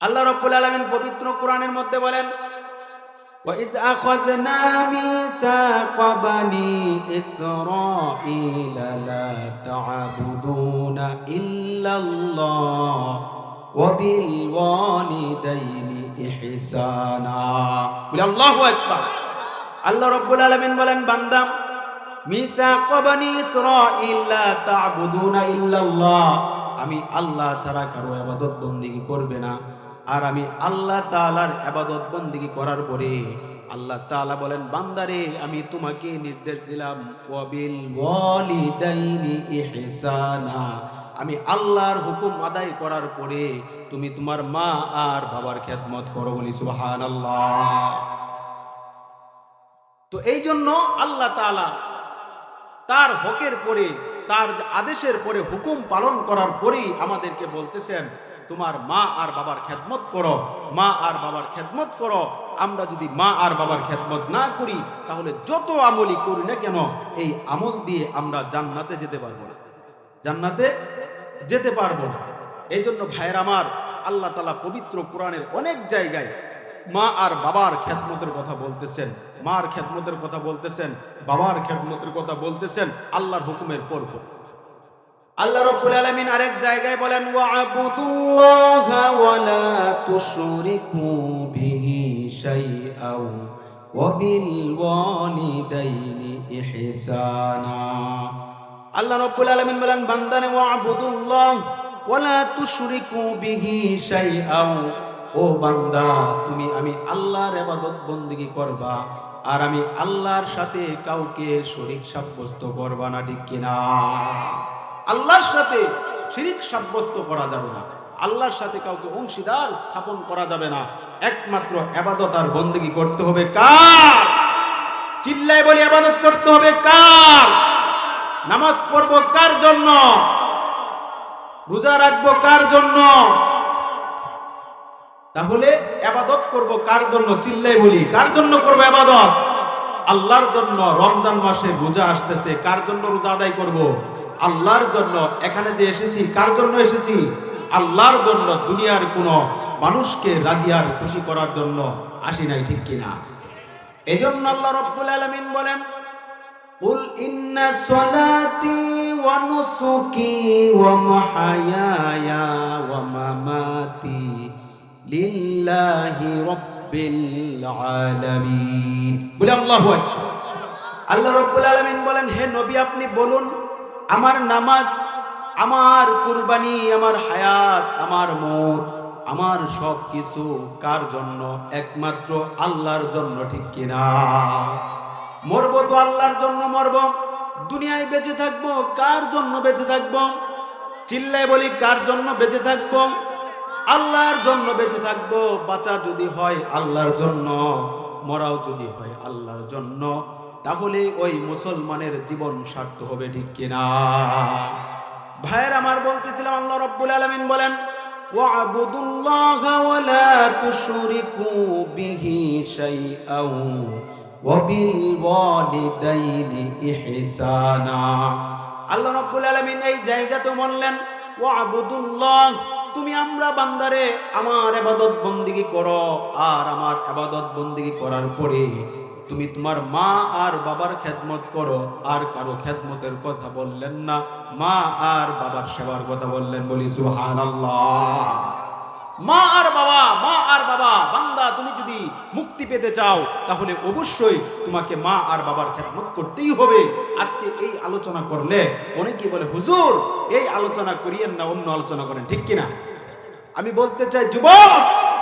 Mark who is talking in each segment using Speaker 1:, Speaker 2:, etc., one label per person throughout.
Speaker 1: আল্লাহ রাব্বুল আলামিন পবিত্র কোরআনের মধ্যে বলেন, وَإِذْ أَخَذْنَا مِيثَاقَ بَنِي إِسْرَائِيلَ لَا تَعْبُدُونَ إِلَّا اللَّهَ وَبِالْوَالِدَيْنِ إِحْسَانًا। বলে আল্লাহু আকবার। আল্লাহ রাব্বুল আলামিন বলেন, বান্দা, মিসাক বানি ইসরাঈল লা তা'বুদুনা ইল্লাল্লাহ, আমি আল্লাহ ছাড়া কারো ইবাদত বন্দেগী করবে না। আর আমি আল্লাহ তাআলার ইবাদত বন্দেগী করার পরে আল্লাহ তাআলা বলেন, বান্দারে আমি তোমাকে নির্দেশ দিলাম ওয়াবিল ওয়ালিদাইনি ইহসানা, আমি আল্লাহর হুকুম আদায় করার পরে তুমি তোমার মা আর বাবার খেদমত করো। বলি সুবহানাল্লাহ। তো এই জন্য আল্লাহ তাআলা তার হকের পরে, তার আদেশের পরে, হুকুম পালন করার পরেই আমাদেরকে বলতেছেন তোমার মা আর বাবার খেদমত করো, মা আর বাবার খেদমত করো। আমরা যদি মা আর বাবার খেদমত না করি তাহলে যত আমলই করি না কেন এই আমল দিয়ে আমরা জান্নাতে যেতে পারবো না, জান্নাতে যেতে পারবো না। এই জন্য ভাইয়ের আমার, আল্লাহ তাআলা পবিত্র কোরআনের অনেক জায়গায় মা আর বাবার খেদমতের কথা বলতেছেন, মার খেদমতের কথা বলতেছেন, বাবার খেদমতের কথা বলতেছেন আল্লাহর হুকুমের পর পর। আল্লাহ রাব্বুল আলামিন আরেক জায়গায় বলেন, ওয়া'বুদুল্লাহা ওয়া লা তুশরিকু বিহি শাইআও ওয়া বিল ওয়ালিদাইনি ইহসানা। আল্লাহ রাব্বুল আলামিন বলেন, বান্দানে ওয়া'বুদুল্লাহ ওয়া লা তুশরিকু বিহি শাইআও, ও বান্দা তুমি আমি আল্লাহর ইবাদত বন্দেগী করবা আর আমি আল্লাহর সাথে কাউকে শরীক সাব্যস্ত করবা না, ঠিক কিনা? আল্লাহর সাথে শিরিক সাব্যস্ত করা যাবে না, আল্লাহর সাথে কাউকে অংশীদার স্থাপন করা যাবে না। একমাত্র ইবাদত আর বন্দেগী করতে হবে কার? চিল্লায় বলি, ইবাদত করতে হবে কার? নামাজ পড়বো কার জন্য? রোজা রাখবো কার জন্য? তাহলে ইবাদত করব কার জন্য? চিল্লাই বলি, কার জন্য করব ইবাদত? আল্লাহর জন্য। রমজান মাসে রোজা আসতেছে, কার জন্য রোজা আদায় করব? আল্লাহর জন্য। এখানে যে এসেছি কার জন্য এসেছি? আল্লাহর জন্য। দুনিয়ার কোন মানুষকে রাজি আর খুশি করার জন্য আসি নাই, ঠিক কিনা? এজন্য আল্লাহ রাব্বুল আলামিন বলেন, কুল ইন্না সলাতি ওয়া নুসুকি ওয়া মাহয়ায়া ওয়া মামাতি লিল্লাহি রাব্বিল আলামিন। বলে আল্লাহু আকবার। আল্লাহ রাব্বুল আলামিন বলেন, হে নবী আপনি বলুন, আমার নামাজ, আমার কুরবানি, আমার হায়াত, আমার মওত, আমার সব কিছু কার জন্য? একমাত্র আল্লাহর জন্য, ঠিক কিনা? মরবো তো আল্লাহর জন্য মরব। দুনিয়ায় বেঁচে থাকবো কার জন্য বেঁচে থাকবো? চিল্লায় বলি, কার জন্য বেঁচে থাকবো? আল্লাহর জন্য বেঁচে থাকবো। বাঁচা যদি হয় আল্লাহর জন্য, মরাও যদি হয় আল্লাহর জন্য, তাহলে ওই মুসলমানের জীবন সার্থক হবে, ঠিক কিনা? ভাইয়ের আমার, বলতেছিলাম আল্লাহ রাব্বুল আলামিন বলেন, ওয়া'বুদুল্লাহা ওয়া লা তুশরিকু বিহি শাইআও ওয়া বিল ওয়ালিদাইনি ইহসানা। আল্লাহ রাব্বুল আলামিন এই জায়গাতে বললেন, ওয়া'বুদুল্লাহ, তুমি আমরা বান্দারে আমার ইবাদত বন্দেগী করো, আর আমার ইবাদত বন্দেগী করার পরে তুমি তোমার মা আর বাবার খেদমত করো। আর কারো খেদমতের কথা বললেন না, মা আর বাবার সেবার কথা বললেন। বলি সুবহানাল্লাহ। মা আর বাবা, মা আর বাবা। বান্দা তুমি যদি মুক্তি পেতে চাও তাহলে অবশ্যই তোমাকে মা আর বাবার খেদমত করতেই হবে। আজকে এই আলোচনা করলে অনেকেই বলে, হুজুর এই আলোচনা করিয়েন না, অন্য আলোচনা করেন, ঠিক কিনা? আমি বলতে চাই, যুবক,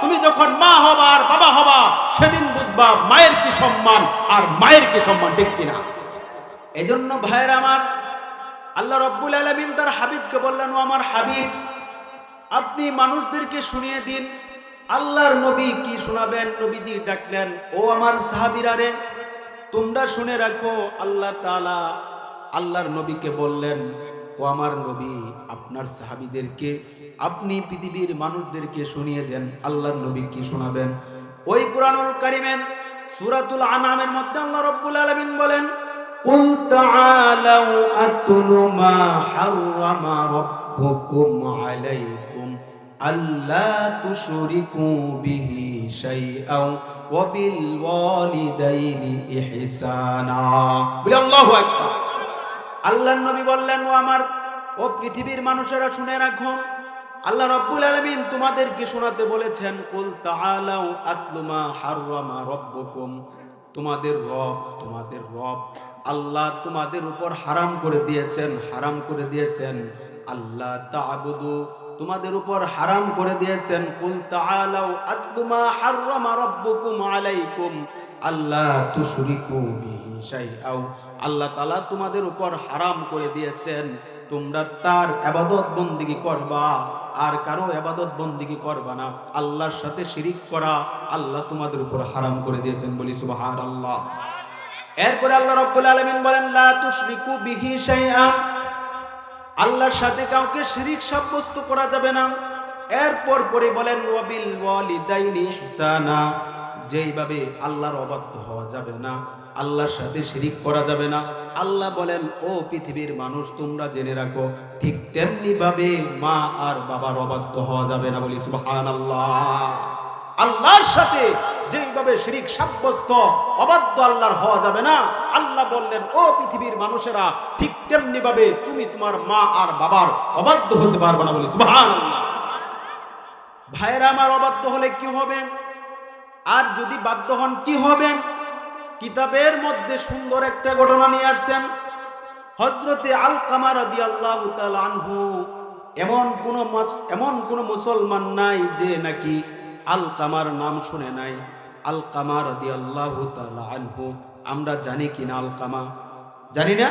Speaker 1: তুমি যখন মা হবা আর বাবা হবা সেদিন বুঝবা মায়ের কি সম্মান আর মায়ের কি সম্মান, ঠিক কিনা? এজন্য ভাইয়ের আমার, আল্লাহ রাব্বুল আলামিন তার হাবিবকে বললেন, ও আমার হাবিব, আপনি মানুষদেরকে শুনিয়ে দিন। আল্লাহর নবী কি শোনাবেন? নবীজি ডাকলেন, ও আমার সাহাবীরা রে, তোমরা শুনে রাখো। আল্লাহ তাআলা আল্লাহর নবীকে বললেন, ও আমার নবী, আপনার সাহাবীদেরকে আপনি পৃথিবীর মানুষদেরকে শুনিয়ে দেন। আল্লাহর নবী কি শোনাবেন? ওই কুরআনুল কারীমের সূরাতুল আনআমের মধ্যে আল্লাহ রাব্বুল আলামিন বলেন, কুল তাআলাউ আতলু মা হাররামা রাব্বুকুম আলাইকুম আল্লা তুশরিকু বিহি শাইআও ওয়া বিল ওয়ালিদাইনি ইহসানা। বলি আল্লাহু আকবার। আল্লাহর নবী বললেন, ও পৃথিবীর মানুষেরা শুনে রাখো, আল্লাহ রাব্বুল আলামিন তোমাদেরকে শোনাতে বলেছেন, কুল তাআলাউ আতলু মা হাররামা রাব্বুকুম, তোমাদের রব আল্লাহ তোমাদের উপর হারাম করে দিয়েছেন আল্লাহ তা'বুদু, তোমাদের উপর হারাম করে দিয়েছেন, কুল তাআলাউ আতলু মা হাররামা রাব্বুকুম আলাইকুম আল্লাহ তুশরিকু বিহি শাইআও, আল্লাহ তাআলা তোমাদের উপর হারাম করে দিয়েছেন তোমরা তার ইবাদত বন্দেগী করবা, আর কারো ইবাদত বন্দেগী করবা না। আল্লাহর সাথে শিরিক করা আল্লাহ তোমাদের উপর হারাম করে দিয়েছেন। বলি সুবহানাল্লাহ। এরপরে আল্লাহ রাব্বুল আলামিন বলেন, লা তুশরিকু বিহি শাইআ, আল্লাহর সাথে কাউকে শিরিক সাব্যস্ত করা যাবে না। এরপর পরে বলেন, ওয়া বিল ওয়ালিদাইনি ইহসানা, যেইভাবে আল্লাহর অবাধ্য হওয়া যাবে না, আল্লাহর সাথে শিরিক করা যাবে না। আল্লাহ বলেন, ও পৃথিবীর মানুষ তোমরা জেনে রাখো, ঠিক তেমনি ভাবে মা আর বাবার অবাধ্য হওয়া যাবে না। বলি সুবহানাল্লাহ। আল্লাহর সাথে যেইভাবে শিরিক সাব্যস্ত অবাধ্য আল্লাহর হওয়া যাবে না, আল্লাহ বললেন, ও পৃথিবীর মানুষেরা ঠিক তেমনি ভাবে তুমি তোমার মা আর বাবার অবাধ্য হতে পারবে না। বলি সুবহানাল্লাহ। ভাইরা আমার, অবাধ্য হলে কি হবে? আর যদি বাধ্য হন কি হবে? কিতাবের মধ্যে সুন্দর একটা ঘটনা নিয়ে আসছেন। হযরতে আলকামা রাদিয়াল্লাহু তাআলা আনহু, এমন কোন মুসলমান নাই যে নাকি আলকামার নাম শুনে নাই। আলকামা রাদিয়াল্লাহু তাআলা আনহু, আমরা জানি কিনা আলকামা? জানি না।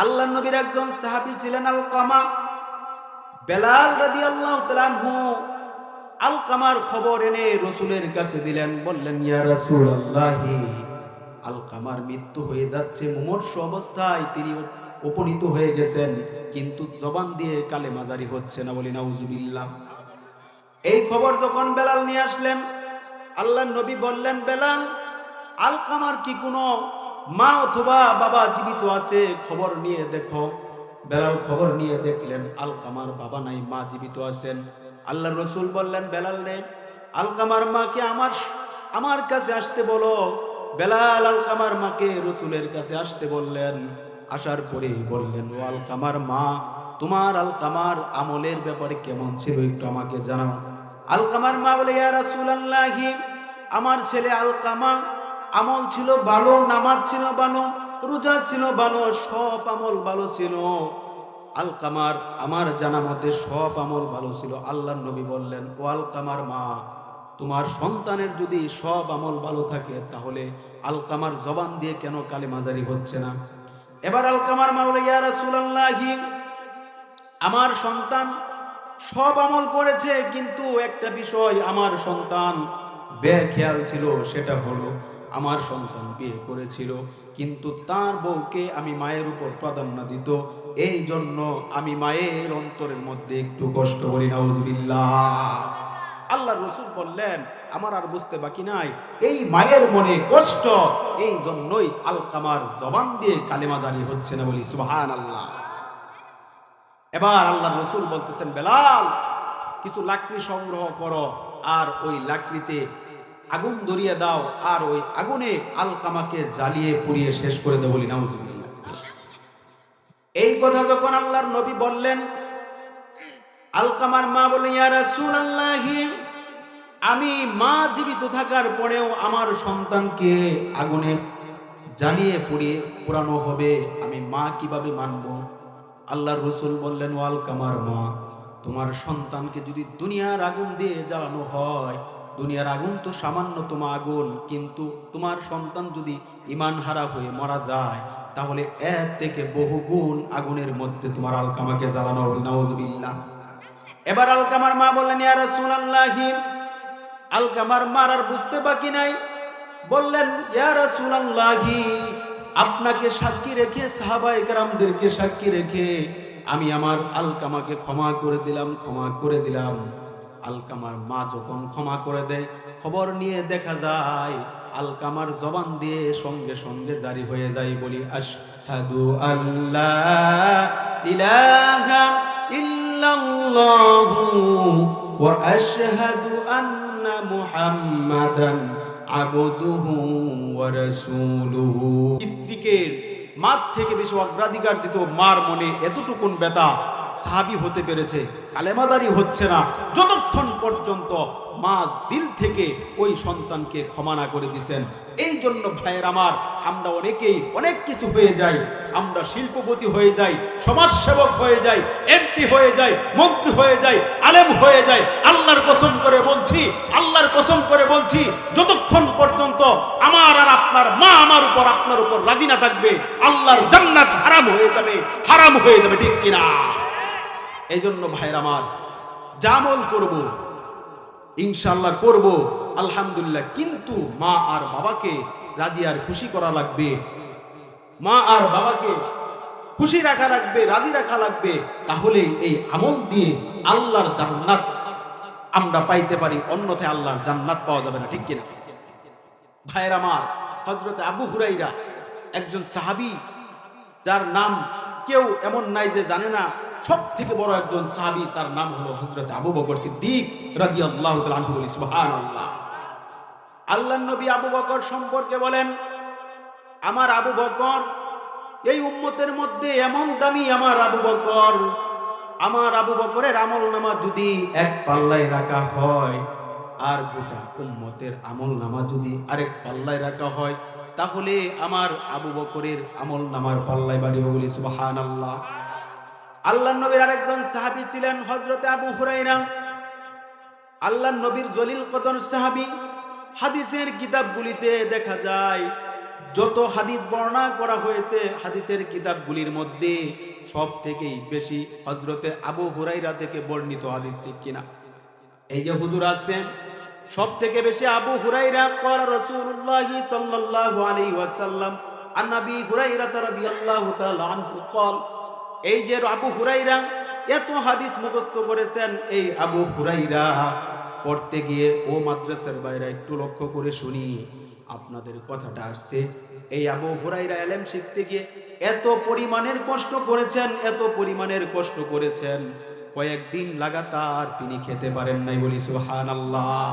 Speaker 1: আল্লাহর নবীর একজন সাহাবী ছিলেন আলকামা। বেলাল রাদিয়াল্লাহু তাআলা আনহু আলকামার খবর এনে রাসূলের কাছে দিলেন, বললেন, ইয়া রাসূলুল্লাহি, আলকামার মৃত্যু হয়ে যাচ্ছে, মুমূর্ষু অবস্থায় তিনি উপনীত হয়ে গেছেন, কিন্তু জবান দিয়ে কালেমা জারি হচ্ছে না। বলি নাউজুবিল্লাহ। এই খবর যখন বেলাল নিয়ে আসলেন, আল্লাহর নবী বললেন, বেলাল, আলকামার কি কোনো মা অথবা বাবা জীবিত আছে? খবর নিয়ে দেখো। বেলাল খবর নিয়ে দেখলেন, আলকামার বাবা নাই, মা জীবিত আছেন। আল্লাহর রাসূল বললেন, বেলাল রে, আলকামার মাকে আমার কাছে আসতে বলো। বেলাল আলকামার মাকে রাসূলের কাছে আসতে বললেন। আসার পরে বললেন, ও আলকামার মা, তোমার আলকামার আমলের ব্যাপারে কেমন ছিল একটু আমাকে জানাও। আলকামার মা বলে, ইয়া রাসূলুল্লাহি, আমার ছেলে আলকামা আমল ছিল ভালো, নামাজ ছিল ভালো, রোজা ছিল ভালো, সব আমল ভালো ছিল। আলকামার আমার জানা মতে সব আমল ভালো ছিল। আল্লাহর নবী বললেন, ও আলকামার মা, তোমার সন্তানের যদি সব আমল ভালো থাকে, তাহলে আলকামার জবান দিয়ে কেন কালেমা জারি হচ্ছে না? এবার আলকামার মা বলে, ইয়া রাসূলুল্লাহি, আমার সন্তান সব আমল করেছে, কিন্তু একটা বিষয় আমার সন্তান বেখেয়াল ছিল। সেটা হলো, আমার সন্তান বিয়ে করেছিল, কিন্তু তার বউকে আমি মায়ের উপর প্রাধান্য দিত, এই জন্য আমি মায়ের অন্তরের মধ্যে একটু কষ্ট করি। নাউজুবিল্লাহ। আল্লাহর রাসূল বললেন, আমার আর বুঝতে বাকি নাই, এই মায়ের মনে কষ্ট, এই জন্যই আলকামার জবান দিয়ে কালেমা জারি হচ্ছে না। বলি সুবহানাল্লাহ। এবার আল্লাহর রাসূল বলতেছেন, বেলাল, কিছু লাকড়ি সংগ্রহ করো, আর ওই লাকড়িতে আগুন ধরিয়ে দাও, আর ওই আগুনে আলকামাকে জ্বালিয়ে পুড়িয়ে শেষ করে দাও। বলি নাউজুবিল্লাহ। এই কথা যখন আল্লাহর নবী বললেন, আলকামার মা বলে, ইয়া রাসূলুল্লাহি, আমি মা জীবিত থাকার পরেও আমার সন্তানকে আগুনে জ্বালিয়ে পুড়িয়ে পোড়ানো হবে, আমি মা কিভাবে মানব? আল্লাহর রাসূল বললেন, ও আলকামার মা, তোমার সন্তানকে যদি দুনিয়ার আগুন দিয়ে জ্বালানো হয়, দুনিয়ার আগুন তো সামান্যতম আগুন, কিন্তু তোমার সন্তান যদি ঈমান হারা হয়ে মারা যায়, তাহলে এর থেকে বহুগুণ আগুনের মধ্যে তোমার আলকামাকে জ্বালানো হবে। নাউজুবিল্লাহ। এবার আলকামার মা বললেন, ইয়া রাসূলুল্লাহি, আলকামার মার আর বুঝতে বাকি নাই, বললেন, ইয়া রাসূলুল্লাহি, আপনাকে সাক্ষী রেখে, সাহাবায়ে কেরামদেরকে সাক্ষী রেখে আমি আমার আলকামাকে ক্ষমা করে দিলাম। আলকামার মা যখন ক্ষমা করে দেয়, খবর নিয়ে দেখা যায় আলকামার জবান দিয়ে সঙ্গে সঙ্গে জারি হয়ে যায়। বলি আশহাদু আল্লা ইলাহা ইল্লাল্লাহু ওয়া আশহাদু আন্না মুহাম্মাদান আবদুহু ওয়া রাসূলুহু। স্ত্রীকে মার থেকে বেশি অগ্রাধিকার দিত। মার মনে এতটুকুন ব্যথা, সাহাবী হতে পেরেছে, কালেমাদারি হচ্ছে না, যতক্ষণ পর্যন্ত মা দিল থেকে ওই সন্তানকে ক্ষমা না করে দিয়েছেন। এই জন্য ভাইয়ের আমার, আমরা অনেকেই অনেক কিছু হয়ে যাই, আমরা শিল্পপতি হয়ে যাই, সমাজসেবক হয়ে যাই, এমপি হয়ে যাই, মন্ত্রী হয়ে যাই, আলেম হয়ে যাই। আল্লাহর কসম করে বলছি, আল্লাহর কসম করে বলছি, যতক্ষণ পর্যন্ত আমার আর আপনার মা আমার উপর আপনার উপর রাজি না থাকবে, আল্লাহর জান্নাত হারাম হয়ে যাবে, হারাম হয়ে যাবে, ঠিক কিনা? এই জন্য ভাইয়ের আমার, জামল করব, ইনশাআল্লাহ করব, আলহামদুলিল্লাহ, কিন্তু মা আর বাবাকে রাজি আর খুশি করা লাগবে, মা আর বাবাকে খুশি রাখা লাগবে, রাজি রাখা লাগবে। তাহলে এই আমল দিয়ে আল্লাহর জান্নাত আমরা পাইতে পারি, অন্যথায় আল্লাহর জান্নাত পাওয়া যাবে না, ঠিক কিনা? ভাইয়ের আমার, হযরত আবু হুরাইরা একজন সাহাবী, যার নাম কেউ এমন নাই যে জানে না। সব থেকে বড় একজন সাহাবী, তার নাম হলো হযরত আবু বকর সিদ্দিক রাদিয়াল্লাহু তাআলা আনহু। বলি সুবহানাল্লাহ। আল্লাহর নবী আবু বকর সম্পর্কে বলেন, আমার আবু বকর এই উম্মতের মধ্যে এমন দামি, আমার আবু বকর, আমার আবু বকরের আমলনামা যদি এক পাল্লায় রাখা হয় আর গোটা উম্মতের আমলনামা যদি আরেক পাল্লায় রাখা হয়, তাহলে আমার আবু বকরের আমলনামার পাল্লায় বাড়িও। বলি সুবহানাল্লাহ। আল্লাহর নবীর আরেকজন সাহাবী ছিলেন হযরত আবু হুরায়রা। আল্লাহর নবীর জলিল কদর সাহাবী। হাদিসের কিতাবগুলিতে দেখা যায়, যত হাদিস বর্ণনা করা হয়েছে হাদিসের কিতাবগুলির মধ্যে সব থেকেই বেশি হযরতে আবু হুরায়রা থেকে বর্ণিত হাদিস, ঠিক কিনা? এই যে হুজুর আছেন, সব থেকে বেশি আবু হুরায়রা ক্বালা রাসূলুল্লাহ সাল্লাল্লাহু আলাইহি ওয়াসাল্লাম আন নবী হুরায়রা রাদিয়াল্লাহু তাআলা আনহু ক্বাল। এই যে আবু হুরায়রা এত হাদিস মুখস্থ করেছেন, এই আবু হুরায়রা পড়তে গিয়ে, ও মাদ্রাসার বাইরে একটু লক্ষ্য করে শুনি, আপনাদের কথাটা আসছে। এই আবু হুরায়রা ইলম শিখতে গিয়ে এত পরিমাণের কষ্ট করেছেন, এত পরিমাণের কষ্ট করেছেন, কয়েকদিন লাগাতার তিনি খেতে পারেন নাই। বলি সুবহানাল্লাহ।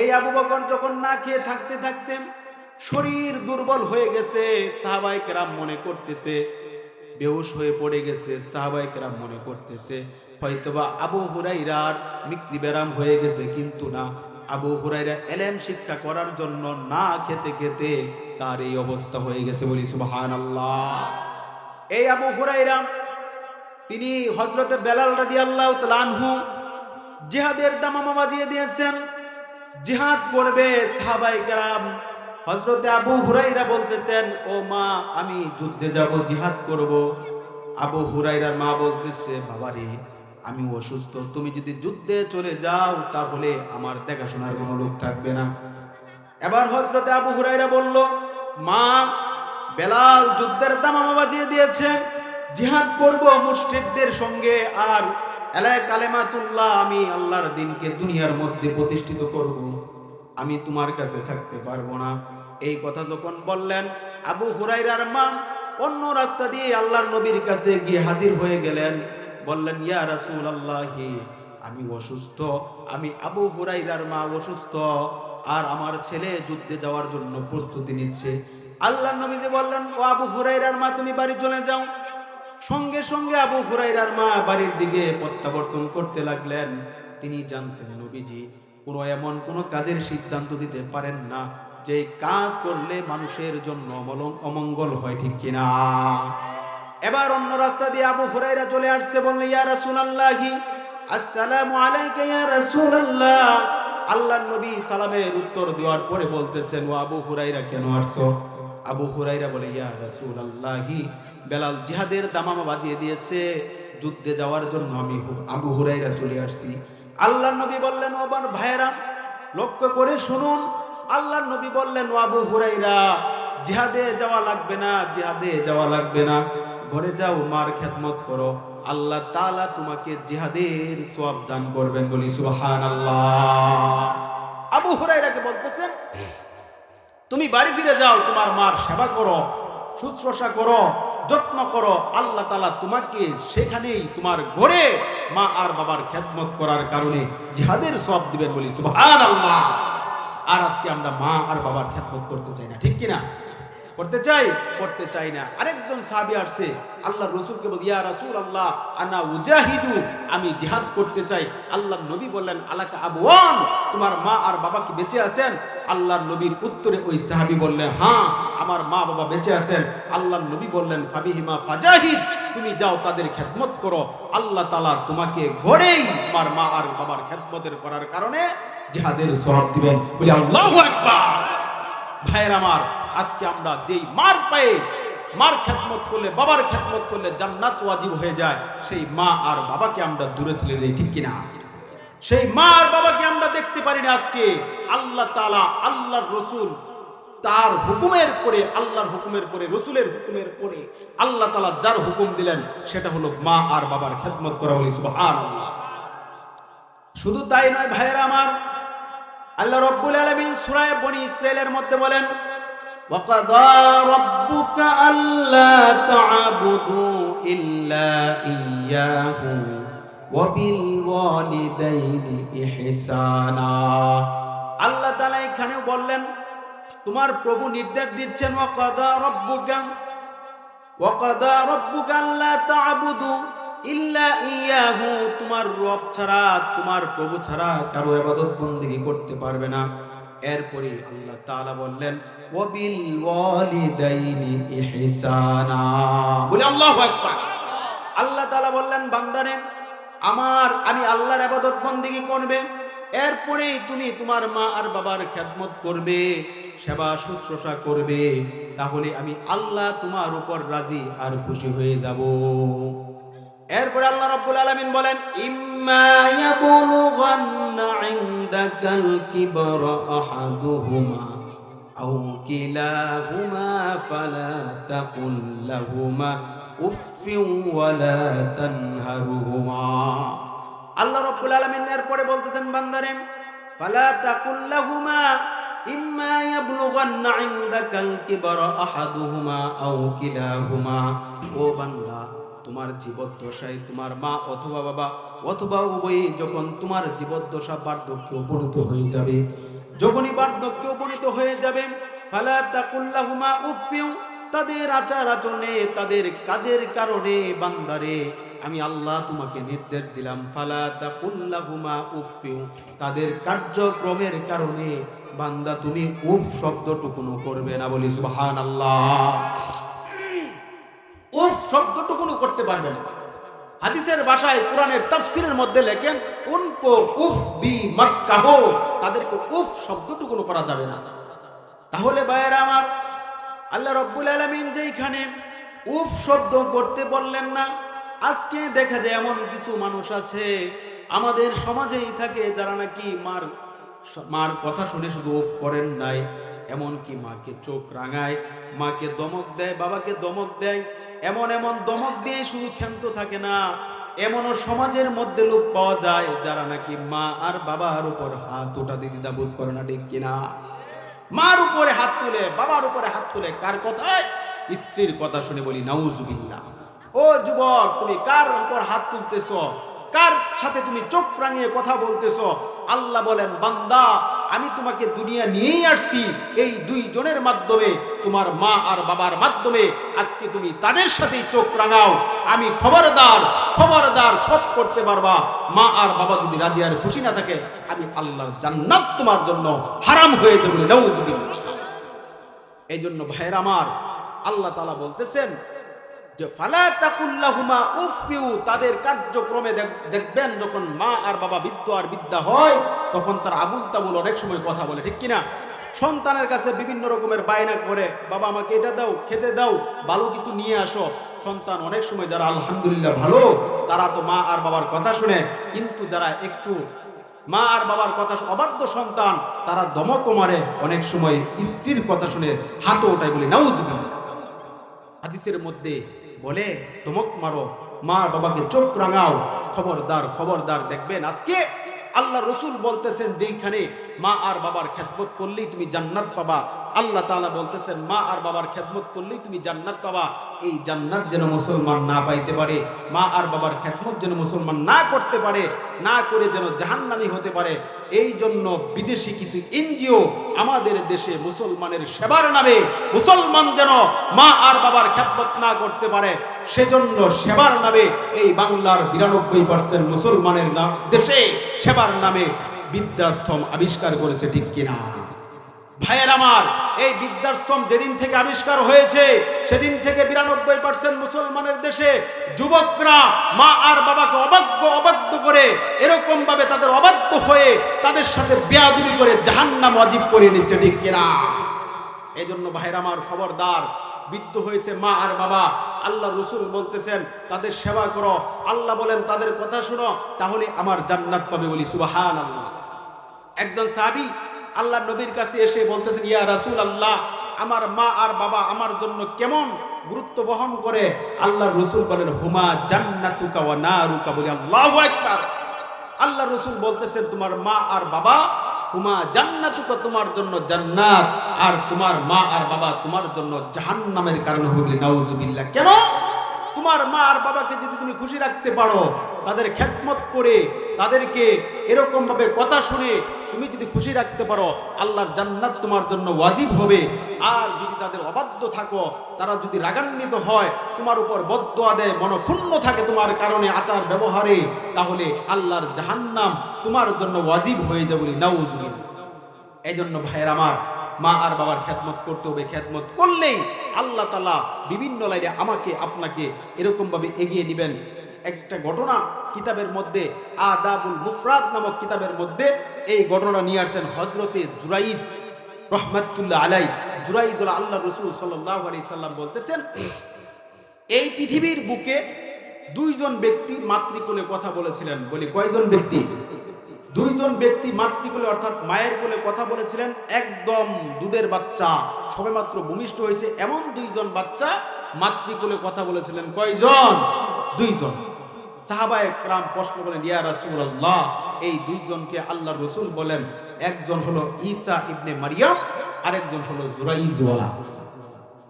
Speaker 1: এই আবু বকর যখন না খেয়ে থাকতে থাকতে শরীর দুর্বল হয়ে গেছে, সাহাবায়ে কেরাম মনে করতেছে বেহুশ হয়ে পড়ে গেছে। সাহাবায়ে কেরাম মনে করতেছে হয়তোবা আবু হুরায়রার মিকরি ব্যারাম হয়ে গেছে, কিন্তু না, আবু হুরায়রা ইলম শিক্ষা করার জন্য না খেতে খেতে তার এই অবস্থা হয়ে গেছে। বলি সুবহানাল্লাহ। এই আবু হুরায়রা তিনি হযরতে বেলাল রাদিয়াল্লাহু তাআলা আনহু জিহাদের দামামা বাজিয়ে দিয়েছেন, জিহাদ করবে। সাহাবায়ে কেরাম, হযরতে আবু হুরায়রা বলতেছেন, ও মা, আমি যুদ্ধে যাব, জিহাদ করব। আবু হুরায়রার মা বলতেছে, বাবারে, আমি অসুস্থ, তুমি যদি যুদ্ধে চলে যাও তাহলে আমার দেখাশোনার কোনো লোক থাকবে না। এবার হযরতে আবু হুরায়রা বলল, মা, বেলাল যুদ্ধের দামামা বাজিয়ে দিয়েছে, জিহাদ করব মুশরিকদের সঙ্গে, আর আলা কালেমাতুল্লাহ, আমি আল্লাহর দ্বীনকে দুনিয়ার মধ্যে প্রতিষ্ঠিত করব, আমি তোমার কাছে থাকতে পারবো না। এই কথা যখন বললেন, আবু হুরায়রার মা অন্য রাস্তা দিয়ে আল্লাহর নবীর কাছে গিয়ে হাজির হয়ে গেলেন, বললেন, ইয়া রাসূলুল্লাহ, আমি অসুস্থ, আমি আবু হুরায়রার মা অসুস্থ, আর আমার ছেলে যুদ্ধে যাওয়ার জন্য প্রস্তুতি নিচ্ছে। আল্লাহর নবী বললেন, ও আবু হুরায়রার মা, তুমি বাড়ি চলে যাও। সঙ্গে সঙ্গে আবু হুরায়রার মা বাড়ির দিকে প্রত্যাবর্তন করতে লাগলেন। তিনি জানতেন নবীজি এমন কোনো কাজের সিদ্ধান্ত দিতে পারেন না যে কাজ করলে মানুষের জন্য অমঙ্গল হয়, ঠিক কিনা? এবার অন্য রাস্তা দিয়ে আবু হুরায়রা চলে আসছে, বললেন, ইয়া রাসূলুল্লাহ, আসসালামু আলাইকা ইয়া রাসূলুল্লাহ। আল্লাহর নবী সালামের উত্তর দেওয়ার পরে বলতেছেন, ও আবু হুরায়রা, কেন আসছো? আবু হুরায়রা বলে, ইয়া রাসূলুল্লাহ, বেলাল জিহাদের দামামা বাজিয়ে দিয়েছে, যুদ্ধে যাওয়ার জন্য আমি আবু হুরায়রা চলে আসছি। আল্লাহর নবী বললেন, ও আমার ভাইয়েরা, লক্ষ্য করে শুনুন। আল্লাহর নবী বললেন, ও আবু হুরায়রা, জিহাদে যাওয়া লাগবে না, জিহাদে যাওয়া লাগবে না, ঘরে যাও, মার খেদমত করো, আল্লাহ তাআলা তোমাকে জিহাদের সওয়াব দান করবেন। বলি সুবহানাল্লাহ। আবু হুরায়রাকে বলতেছেন, তুমি বাড়ি ফিরে যাও, তোমার মার সেবা করো, শুশ্রূষা করো, যত্ন করো, আল্লাহ তাআলা তোমাকে সেখানেই তোমার ঘরে মা আর বাবার খেদমত করার কারণে জিহাদের সওয়াব দিবেন বলি সুবহানাল্লাহ। আর আজকে আমরা মা আর বাবার খেদমত করতে চাই না, ঠিক কিনা? করতে চাই না। আরেকজন সাহাবী আসছে, আল্লাহর রাসূলকে বলে, ইয়া রাসূলুল্লাহ আনা উজাহিদু, আমি জিহাদ করতে চাই। আল্লাহর নবী বললেন, আলাকা আবওয়ান, তোমার মা আর বাবা কি বেঁচে আছেন? আল্লাহর নবীর উত্তরে ওই সাহাবী বললেন, হ্যাঁ আমার মা বাবা বেঁচে আছেন। আল্লাহর নবী বললেন, ফাবিহিমা ফাজাহিদ, তুমি যাও তাদের খেদমত করো, আল্লাহ তাআলা তোমাকে ঘরেই তোমার মা আর বাবার খেদমতের করার কারণে জিহাদের সওয়াব দিবেন। বলি আল্লাহু আকবার। ভাইয়ের আমার, আজকে আমরা যেই মার পায়ে মার খেদমত করলে, বাবার খেদমত করলে জান্নাত ওয়াজিব হয়ে যায়, সেই মা আর বাবাকে আমরা দূরে ঠেলে দেই, ঠিক কিনা? সেই মা আর বাবাকে আমরা দেখতে পারি না। আজকে আল্লাহ তাআলা, আল্লাহর রাসূল তার হুকুমের পরে, আল্লাহর হুকুমের পরে, রাসূলের হুকুমের পরে আল্লাহ তাআলা যার হুকুম দিলেন সেটা হলো মা আর বাবার খেদমত করা। বলি সুবহানাল্লাহ। শুধু তাই নয় ভাইয়েরা আমার, আল্লাহ রাব্বুল আলামিন সূরা বনী ইসরাঈলের মধ্যে বলেন, وَقَضَى رَبُّكَ أَلَّا تَعْبُدُوا إِلَّا إِيَّاهُ وَبِالْوَالِدَيْنِ إِحْسَانًا। আল্লাহ তাআলা এখানে বললেন, তোমার প্রভু নির্দেশ দিচ্ছেন, وَقَضَى رَبُّكَ أَلَّا تَعْبُدُوا ইল্লা ইয়াহু, তোমার রব ছাড়া, তোমার প্রভু ছাড়া কারো ইবাদত বندگی করতে পারবে না। এরপরে আল্লাহ তাআলা বললেন, ওয়াবিল ওয়ালিদাইনি ইহসানা। বলি আল্লাহু আকবার। আল্লাহ তাআলা বললেন, বান্দারে আমি আল্লাহর ইবাদত বندگی করবে, এরপরে তুমি তোমার মা আর বাবার খেদমত করবে, সেবা শুশ্রূষা করবে, তাহলে আমি আল্লাহ তোমার উপর রাজি আর খুশি হয়ে যাব। এরপরে আল্লাহ রাব্বুল আলামিন বলেন, ইম্মা ইয়াবলুগান্না ইনদাকাল কিবরা আহাদুহুমা আও কিলাহুমা ফালা তাকুল লাহুমা উফফিন ওয়ালা তানহারহুমা। আল্লাহ রাব্বুল আলামিন এরপরে বলতেছেন, বান্দারে ফালা তাকুল লাহুমা ইম্মা ইয়াবলুগান্না ইনদাকাল কিবরা আহাদুহুমা আও কিলাহুমা। ও বান্দা, তোমার জীবদ্দশায় তোমার মা অথবা বাবা অথবা উভয়ই যখন তোমার জীবদ্দশা বার্ধক্যে উপনীত হয়ে যাবে, যখনই বার্ধক্যে উপনীত হয়ে যাবে, ফালা তাকুল লাহুমা উফফিউ, তাদের আচার আচরণে, তাদের কাজের কারণে বান্দারে আমি আল্লাহ তোমাকে নির্দেশ দিলাম, ফালা তাকুল লাহুমা উফফিউ, তাদের কার্যক্রমের কারণে বান্দা তুমি উফ শব্দটুকুনো করবে না। বলি সুবহানাল্লাহ। উফ শব্দটুকুনো করতে পারবে না। হাদিসের ভাষায়, কোরআনের তাফসীরের মধ্যে লেখেন, উনকো উফ বি মাক্কাহ, তাদেরকে উফ শব্দটুকুনো করা যাবে না। তাহলে ভাইয়েরা আমার, আল্লাহ রাব্বুল আলামিন যেখানে উফ শব্দ করতে বললেন না, আজকে দেখা যায় এমন কিছু মানুষ আছে আমাদের সমাজেই থাকে যারা নাকি মার কথা শুনে শুধু উফ করেন নাই, এমনকি মাকে চোখ রাঙায়, মাকে দমক দেয়, বাবাকে দমক দেয়, এমন দমক দিয়ে শুধু ক্ষান্ত থাকে না। এমনও সমাজের মধ্যে লোক পাওয়া যায় যারা নাকি মা আর বাবার উপর হাত ওঠাতে দ্বিধাবোধ করে না, ঠিক কিনা? মার উপরে হাত তুলে, বাবার উপরে হাত তুলে, কার কথায়? স্ত্রীর কথা শুনে। বলি নাউজুবিল্লাহ। ও যুবক, তুমি কার উপর হাত তুলতেছো? কার সাথে তুমি চোখ রাঙিয়ে কথা বলতেছো? আল্লাহ বলেন, বান্দা আমি তোমাকে দুনিয়া নিয়েই আসছি এই দুইজনের মাধ্যমে, তোমার মা আর বাবার মাধ্যমে। আজকে তুমি তাদের সাথেই চোখ রাঙাও, আমি খবরদার সব করতে পারবা। মা আর বাবা যদি রাজি আর খুশি না থাকে, আমি আল্লাহর জান্নাত তোমার জন্য হারাম হয়ে যাবে। বলে নাউজুবিল্লাহ। এই জন্য ভাইয়ের আমার, আল্লাহ তাআলা বলতেছেন যে ফালা তাকুল লাহুমা উফফিউ, তাদের কার্যক্রমে দেখবেন যখন মা আর বাবা বৃদ্ধ আর বৃদ্ধা হয়, তখন তার আবুল তাবুল অনেক সময় কথা বলে, ঠিক কিনা? সন্তানের কাছে বিভিন্ন রকমের বায়না করে, বাবা আমাকে এটা দাও, খেতে দাও, ভালো কিছু নিয়ে আসো। সন্তান অনেক সময় যারা আলহামদুলিল্লাহ ভালো, তারা তো মা আর বাবার কথা শুনে, কিন্তু যারা একটু মা আর বাবার কথা অবাধ্য সন্তান, তারা দমক মারে, অনেক সময় স্ত্রীর কথা শুনে হাতও ওঠায়। বলে নাউজুবিল্লাহ। হাদিসের মধ্যে বলে, দমক মারো, মা বাবাকে চোখ রাঙাও, খবরদার। দেখবেন আজকে আল্লাহ রাসূল বলতেছেন, যেখানে মা আর বাবার খেদমত করলেই তুমি জান্নাত পাবা, আল্লাহ তাআলা বলতেছেন মা আর বাবার খেদমত করলেই তুমি জান্নাত পাবা। এই জান্নাত যেন মুসলমান না পাইতে পারে, মা আর বাবার খেদমত যেন মুসলমান না করতে পারে, না করে যেন জাহান্নামী হতে পারে, এই জন্য বিদেশি কিছু এনজিও আমাদের দেশে মুসলমানের সেবার নামে, মুসলমান যেন মা আর বাবার খেদমত না করতে পারে সেজন্য সেবার নামে এই বাংলার 92% মুসলমানের দেশে সেবার নামে বৃদ্ধাশ্রম আবিষ্কার করেছে, ঠিক কিনা? ভাইয়ের আমার, এই বৃদ্ধাশ্রম যেদিন থেকে আবিষ্কার হয়েছে সেদিন থেকে 92% মুসলমানের দেশে যুবকরা মা আর বাবাকে অবাধ্য করে, এরকম ভাবে তাদের অবাধ্য হয়ে তাদের সাথে বেয়াদবি করে জাহান্নাম ওয়াজিব করে নিচ্ছে, ঠিক কিনা? এই জন্য ভাইয়ের আমার, খবরদার, বৃদ্ধ হয়েছে মা আর বাবা, আল্লাহ রসুল বলতেছেন তাদের সেবা করো, আল্লাহ বলেন তাদের কথা শুনো, তাহলে আমার জান্নাত পাবে, বলি সুবহানাল্লাহ। একজন সাহাবী আল্লাহ নবীর কাছে এসে বলতেছেন, ইয়া রাসূলুল্লাহ, আমার মা আর বাবা আমার জন্য কেমন গুরুত্ব বহন করে? আল্লাহ রসুল বলেন, হুমা জান্নাতুকা ওয়া নারুকা, বলি আল্লাহু আকবার। আল্লাহ রসুল বলতেছেন তোমার মা আর বাবা, হুমা জান্নাতুকা, তোমার জন্য জান্নাত, আর তোমার মা আর বাবা তোমার জন্য জাহান্নামের কারণ হবে, নাউজুবিল্লাহ। কেন? তোমার মা আর বাবাকে যদি তুমি খুশি রাখতে পারো, তাদের খেদমত করে, তাদেরকে এরকম ভাবে কথা শুনে তুমি যদি খুশি রাখতে পারো, আল্লাহর জান্নাত তোমার জন্য ওয়াজিব হবে। আর যদি তাদের অবাধ্য থাকো, তারা যদি রাগান্বিত হয়, তোমার উপর বদদুয়া দেয়, মনক্ষুণ্ণ থাকে তোমার কারণে আচার ব্যবহারে, তাহলে আল্লাহর জাহান্নাম তোমার জন্য ওয়াজিব হয়ে যাবে, নাউজুবিল্লাহ। এই জন্য ভাইয়ের আমার, মা আর বাবার খেদমত করতে হবে। খেদমত করলেই আল্লাহ তাআলা বিভিন্ন লাইনে আমাকে আপনাকে এরকম ভাবে এগিয়ে নেবেন। একটা ঘটনা কিতাবের মধ্যে, আদাবুল মুফরাদ নামক কিতাবের মধ্যে এই ঘটনা নিয়ে আসছেন হযরতে জুরাইজ রাহমাতুল্লাহ আলাই। জুরাইজ হলো আল্লাহ রাসূল সাল্লাল্লাহু আলাইহি সাল্লাম বলতেছেন, এই পৃথিবীর বুকে দুইজন ব্যক্তি মাতৃকুলে কথা বলেছিলেন। বলি কয়জন ব্যক্তি? দুইজন ব্যক্তি মাতৃকুলে অর্থাৎ মায়ের কোলে কথা বলেছিলেন। একদম দুধের বাচ্চা, সবেমাত্র ভূমিষ্ঠ হয়েছে এমন দুইজন বাচ্চা মাতৃকুলে কথা বলেছিলেন। কয়জন? দুইজন। সাহাবায়ে কেরাম প্রশ্ন করেন, ইয়া রাসূলুল্লাহ, এই দুইজনকে আল্লাহর রাসূল বলেন, একজন হলো ঈসা ইবনে মারইয়াম, আরেকজন হলো জুরাইজওয়ালা।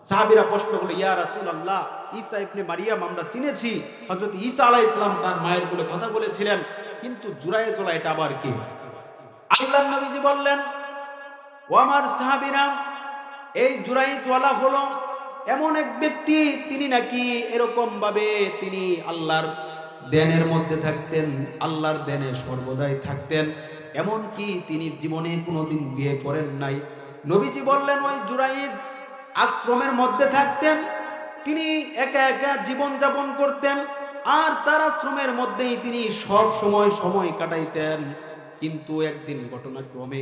Speaker 1: সাহাবীরা প্রশ্ন করলো, ইয়া রাসূলুল্লাহ, ঈসা ইবনে মারইয়াম আমরা চিনেছি, হযরত ঈসা আলাইহিস সালাম তার মায়ের কোলে কথা বলেছিলেন, কিন্তু জুরাইজওয়ালা এটা আবার কে? আল্লাহর নবীজি বললেন, ও আমার সাহাবীরা, এই জুরাইজওয়ালা হলো এমন এক ব্যক্তি, তিনি নাকি এরকম ভাবে তিনি আল্লাহর দেনের মধ্যে থাকতেন, আল্লাহর দেনে সর্বদাই থাকতেন, এমন কি তিনি জীবনে কোনোদিন বিয়ে করেন নাই। নবীজি বললেন, ওই জুরাইজ আশ্রমের মধ্যে থাকতেন, তিনি একা একা জীবন যাপন করতেন, আর তার আশ্রমের মধ্যেই তিনি সব সময় কাটাইতেন। কিন্তু একদিন ঘটনাক্রমে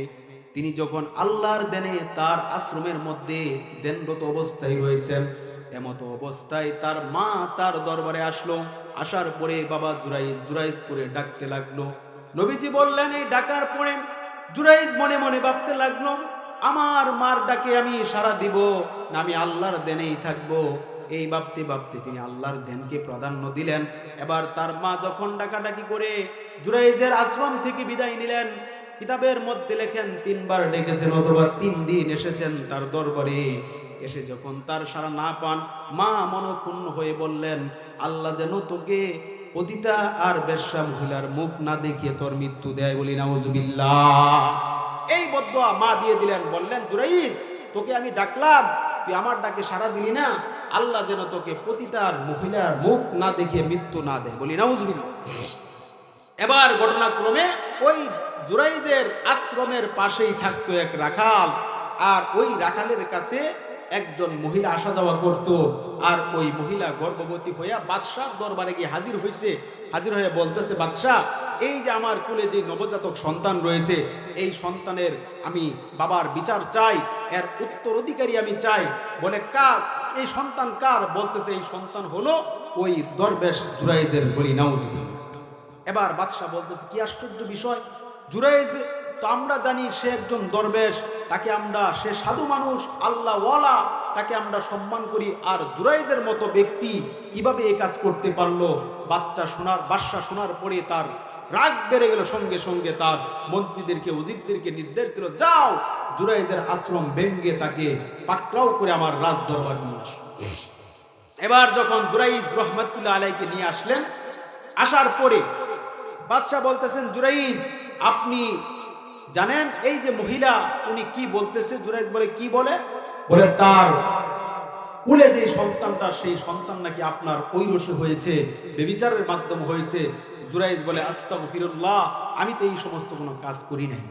Speaker 1: তিনি যখন আল্লাহর দেনে তার আশ্রমের মধ্যে দেনরত অবস্থায় রয়েছেন, এমতো অবস্থায় তার মা তার দরবারে আসলো। আসার পরে বাবা জুরাইজ জুরাইজ করে ডাকতে লাগলো। নবীজি বললেন, এই ডাকার পরে জুরাইজ মনে মনে ভাবতে লাগলো, আমার মার ডাকে আমি সাড়া দিব না আমি আল্লাহর দেনেই থাকবো। এই ভাবতে ভাবতে তিনি আল্লাহর ধ্যানকে প্রাধান্য দিলেন। এবার তার মা যখন ডাকাডাকি করে জুরাইজের আশ্রম থেকে বিদায় নিলেন, কিতাবের মধ্যে লেখেন 3 বার ডেকেছেন অথবা 3 দিন এসেছেন তার দরবারে। এসে যখন তার সাড়া না পান, মা মনক্ষুণ্ণ হয়ে বললেন, আল্লাহ যেন তোকে পতিতা আর বেশ্যা মহিলার মুখ না দেখিয়ে তোর মৃত্যু দেয়, বলি নাউজুবিল্লাহ। এই বদদুয়া মা দিয়ে দিলেন। বললেন, জুরাইজ, তোকে আমি ডাকলাম, তুই আমার ডাকে সাড়া দিলি না, আল্লাহ যেন তোকে পতিতার মহিলার মুখ না দেখিয়ে মৃত্যু না দেয়, বলি নাউজুবিল্লাহ। এবার ঘটনাক্রমে ওই জুরাইজের আশ্রমের পাশেই থাকতো এক রাখাল, আর ওই রাখালের কাছে একজন মহিলা আসা যাওয়া করত। আর ওই মহিলা গর্ভবতী হইয়া বাদশার দরবারে গিয়ে হাজির হয়েছে। হাজির হয়ে বলতেছে, বাদশাহ, এই যে আমার কোলে যে নবজাতক সন্তান রয়েছে, এই সন্তানের আমি বাবার বিচার চাই, এর উত্তরাধিকারী আমি চাই। বলে, কার এই সন্তান? কার? বলতেছে, এই সন্তান হলো ওই দরবেশ জুরাইজের, বলি নাউজুবিল্লাহ। এবার বাদশাহ বলতেছে, কি আশ্চর্য বিষয়, জুরাইজ তো আমরা জানি সে একজন দরবেশ, তাকে আমরা, সে সাধু মানুষ, আল্লাহ ওয়ালা, তাকে আমরা সম্মান করি, আর জুরাইজের মতো ব্যক্তি কিভাবে এই কাজ করতে পারলো? বাদশা শোনার পরে তার রাগ বেড়ে গেল। সঙ্গে সঙ্গে তার মন্ত্রীদেরকে, উজিরদেরকে নির্দেশ দিল, যাও জুরাইদের আশ্রম ভেঙ্গে তাকে পাকড়াও করে আমার রাজ দরবার নিয়ে আস। এবার যখন জুরাইজ রহমাতুল্লাহ আলাইকে নিয়ে আসলেন, আসার পরে বাদশাহ বলতেছেন, জুরাইজ আপনি জানেন এই যে মহিলা উনি কি বলতেছে? জুরাইজ বলে, কি বলে? বলে তার কুলে যে সন্তানটা, সেই সন্তান নাকি আপনার ঐরসে হয়েছে, বেবিচারের মাধ্যমে হয়েছে। জুরাইজ বলে, আস্তাগফিরুল্লাহ, আমি তো এই সমস্ত কোনো কাজ করি নাই।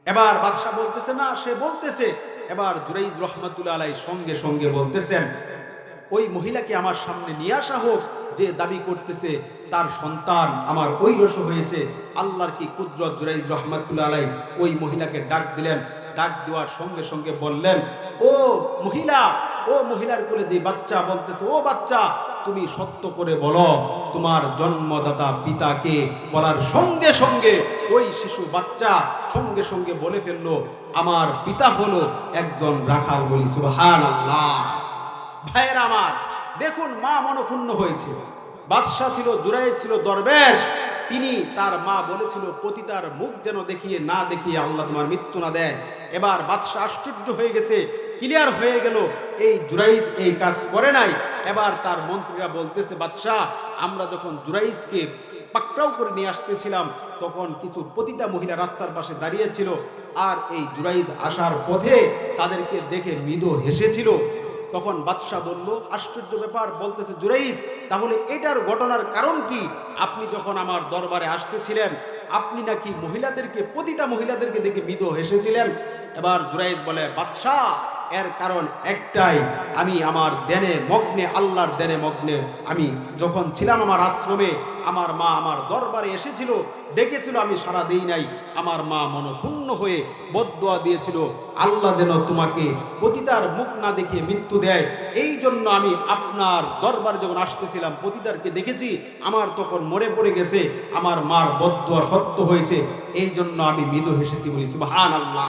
Speaker 1: এবার বাদশাহ বলতেছে না, সে বলতেছে। এবার জুরাইজ রহমাতুল্লাহ আলাই সঙ্গে সঙ্গে বলতেছেন, ওই মহিলাকে আমার সামনে নিয়ে আসা হোক, যে দাবি করতেছে তার সন্তান আমার ঐরস হয়েছে। আল্লাহর কি কুদরত! জুরাইজ রহমাতুল্লাহ আলাই ওই মহিলাকে ডাক দিলেন। ডাক দেওয়ার সঙ্গে সঙ্গে বললেন, ও মহিলা, ও মহিলার কোলে যে বাচ্চা, বলতেছে, ও বাচ্চা, তুমি সত্য করে বলো তোমার জন্মদাতা পিতাকে। বলার সঙ্গে সঙ্গে ওই শিশু বাচ্চা সঙ্গে সঙ্গে বলে ফেললো, আমার পিতা হলো একজন রাখাল। বলি সুবহানাল্লাহ। ভাইয়েরা আমার, দেখুন মা মনক্ষুণ্ণ হয়েছে। বাদশাহ ছিল, জুরাইজ ছিল দরবেশ। তিনি, তার মা বলেছিল, পতিতার মুখ যেন দেখিয়ে না দেখিয়ে আল্লাহ তোমার মৃত্যু না দেয়। এবার বাদশাহ আশ্চর্য হয়ে গেছে, ক্লিয়ার হয়ে গেল এই জুরাইজ এই কাজ করে নাই। এবার তার মন্ত্রীরা বলতেছে, বাদশাহ আমরা যখন জুরাইজকে পাকড়াও করে নিয়ে আসতেছিলাম, তখন কিছু পতিতা মহিলা রাস্তার পাশে দাঁড়িয়েছিল, আর এই জুরাইজ আসার পথে তাদেরকে দেখে মৃদু হেসেছিল। তখন বাদশাহ বলল, আশ্চর্য ব্যাপার, বলতেছে, জুরাইজ তাহলে এটার ঘটনার কারণ কি? আপনি যখন আমার দরবারে আসতেছিলেন, আপনি নাকি মহিলাদেরকে, পতিতা মহিলাদেরকে দেখে মৃদু হেসেছিলেন। এবার জুরাইজ বলে, বাদশাহ এর কারণ একটাই, আমি আমার দেনে মগ্নে, আল্লাহর দেনে মগ্নে। আমি যখন ছিলাম আমার আশ্রমে, আমার মা আমার দরবারে এসেছিল, ডেকেছিল, আমি সাড়া দেই নাই। আমার মা মনক্ষুণ্ণ হয়ে বদদুয়া দিয়েছিল, আল্লাহ যেন তোমাকে পতিতার মুখ না দেখিয়ে মৃত্যু দেয়। এই জন্য আমি আপনার দরবারে যখন আসতেছিলাম, পতিতারকে দেখেছি, আমার তখন মরে পড়ে গেছে, আমার মার বদদুয়া সত্য হয়েছে, এই জন্য আমি মৃদু হেসেছি। বলি সুবহানাল্লাহ।